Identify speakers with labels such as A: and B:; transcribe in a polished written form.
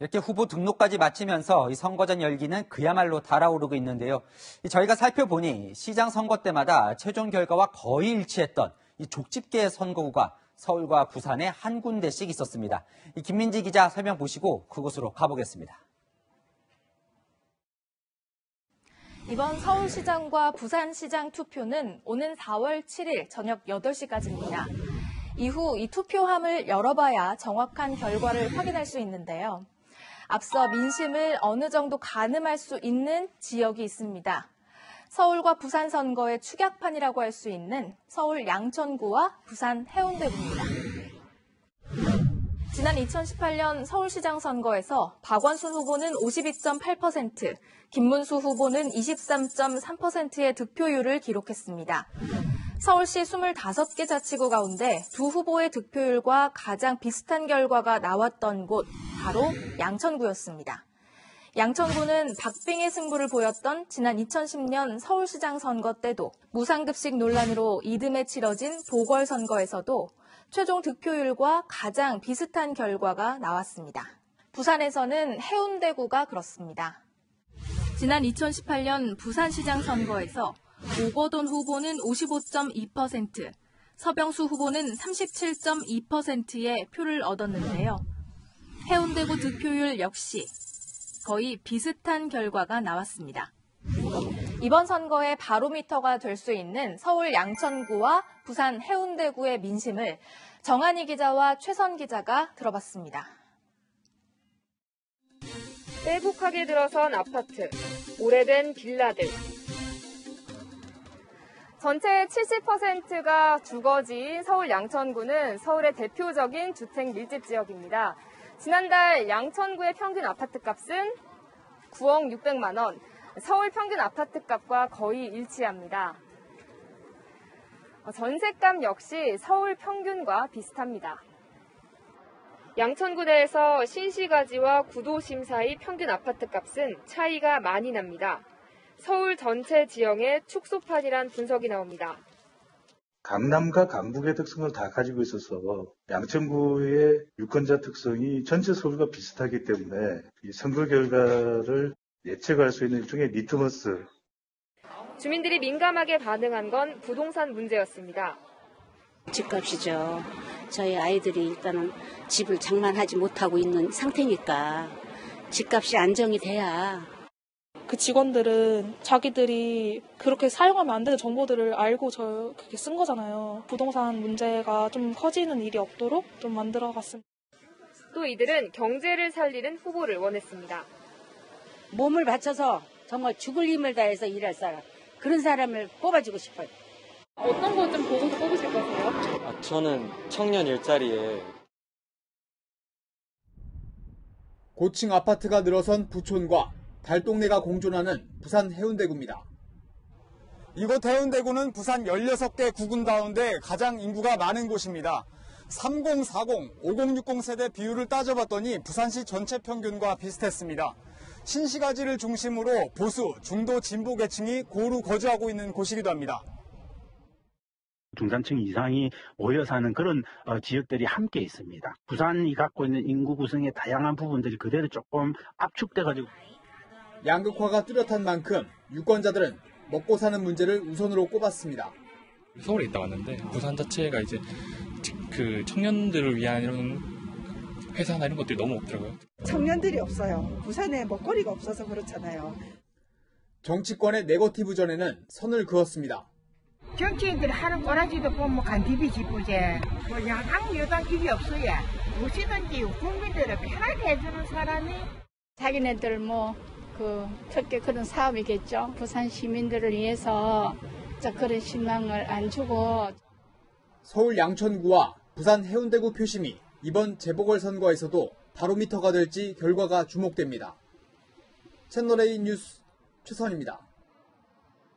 A: 이렇게 후보 등록까지 마치면서 이 선거전 열기는 그야말로 달아오르고 있는데요. 저희가 살펴보니 시장 선거 때마다 최종 결과와 거의 일치했던 이 족집게 선거구가 서울과 부산에 한 군데씩 있었습니다. 김민지 기자 설명 보시고 그곳으로 가보겠습니다.
B: 이번 서울시장과 부산시장 투표는 오는 4월 7일 저녁 8시까지입니다. 이후 이 투표함을 열어봐야 정확한 결과를 확인할 수 있는데요. 앞서 민심을 어느 정도 가늠할 수 있는 지역이 있습니다. 서울과 부산 선거의 축약판이라고 할 수 있는 서울 양천구와 부산 해운대구입니다. 지난 2018년 서울시장 선거에서 박원순 후보는 52.8%, 김문수 후보는 23.3%의 득표율을 기록했습니다. 서울시 25개 자치구 가운데 두 후보의 득표율과 가장 비슷한 결과가 나왔던 곳, 바로 양천구였습니다. 양천구는 박빙의 승부를 보였던 지난 2010년 서울시장 선거 때도 무상급식 논란으로 이듬해 치러진 보궐선거에서도 최종 득표율과 가장 비슷한 결과가 나왔습니다. 부산에서는 해운대구가 그렇습니다. 지난 2018년 부산시장 선거에서 오거돈 후보는 55.2%, 서병수 후보는 37.2%의 표를 얻었는데요. 해운대구 득표율 역시 거의 비슷한 결과가 나왔습니다. 이번 선거의 바로미터가 될 수 있는 서울 양천구와 부산 해운대구의 민심을 정한희 기자와 최선 기자가 들어봤습니다.
C: 빼곡하게 들어선 아파트, 오래된 빌라들. 전체의 70%가 주거지인 서울 양천구는 서울의 대표적인 주택 밀집 지역입니다. 지난달 양천구의 평균 아파트값은 9억 600만 원, 서울 평균 아파트값과 거의 일치합니다. 전셋값 역시 서울 평균과 비슷합니다. 양천구 내에서 신시가지와 구도심 사이 평균 아파트값은 차이가 많이 납니다. 서울 전체 지형의 축소판이란 분석이 나옵니다.
D: 강남과 강북의 특성을 다 가지고 있어서 양천구의 유권자 특성이 전체 서울과 비슷하기 때문에 이 선거 결과를 예측할 수 있는 일종의 리트머스.
C: 주민들이 민감하게 반응한 건 부동산 문제였습니다.
E: 집값이죠. 저희 아이들이 일단은 집을 장만하지 못하고 있는 상태니까 집값이 안정이 돼야.
F: 그 직원들은 자기들이 그렇게 사용하면 안 되는 정보들을 알고 그렇게 쓴 거잖아요. 부동산 문제가 좀 커지는 일이 없도록 좀 만들어갔습니다.
C: 또 이들은 경제를 살리는 후보를 원했습니다.
E: 몸을 바쳐서 정말 죽을 힘을 다해서 일할 사람, 그런 사람을 뽑아주고 싶어요.
C: 어떤 거 좀 보고서 뽑으실 거세요?
G: 저는 청년 일자리에.
H: 고층 아파트가 늘어선 부촌과 달동네가 공존하는 부산 해운대구입니다.
I: 이곳 해운대구는 부산 16개 구군 가운데 가장 인구가 많은 곳입니다. 3040, 5060 세대 비율을 따져봤더니 부산시 전체 평균과 비슷했습니다. 신시가지를 중심으로 보수, 중도, 진보 계층이 고루 거주하고 있는 곳이기도 합니다.
J: 중산층 이상이 모여 사는 그런 지역들이 함께 있습니다. 부산이 갖고 있는 인구 구성의 다양한 부분들이 그대로 조금 압축돼가지고.
H: 양극화가 뚜렷한 만큼 유권자들은 먹고 사는 문제를 우선으로 꼽았습니다.
K: 서울에 있다 왔는데 부산 자체가 이제 그 청년들을 위한 이런 회사나 이런 것들이 너무 없더라고요.
L: 청년들이 없어요. 부산에 먹거리가 없어서 그렇잖아요.
H: 정치권의 네거티브 전에는 선을 그었습니다.
M: 정치인들이 하는 꼬라지도 보면 간디비 지부제 뭐 야당 여당 이게 없어요. 무엇이든지 국민들을 편하게 해주는 사람이
N: 자기네들 특히 그런 사업이겠죠. 부산 시민들을 위해서 그런 신망을 안 주고.
H: 서울 양천구와 부산 해운대구 표심이 이번 재보궐선거에서도 바로미터가 될지 결과가 주목됩니다. 채널A 뉴스 최선입니다.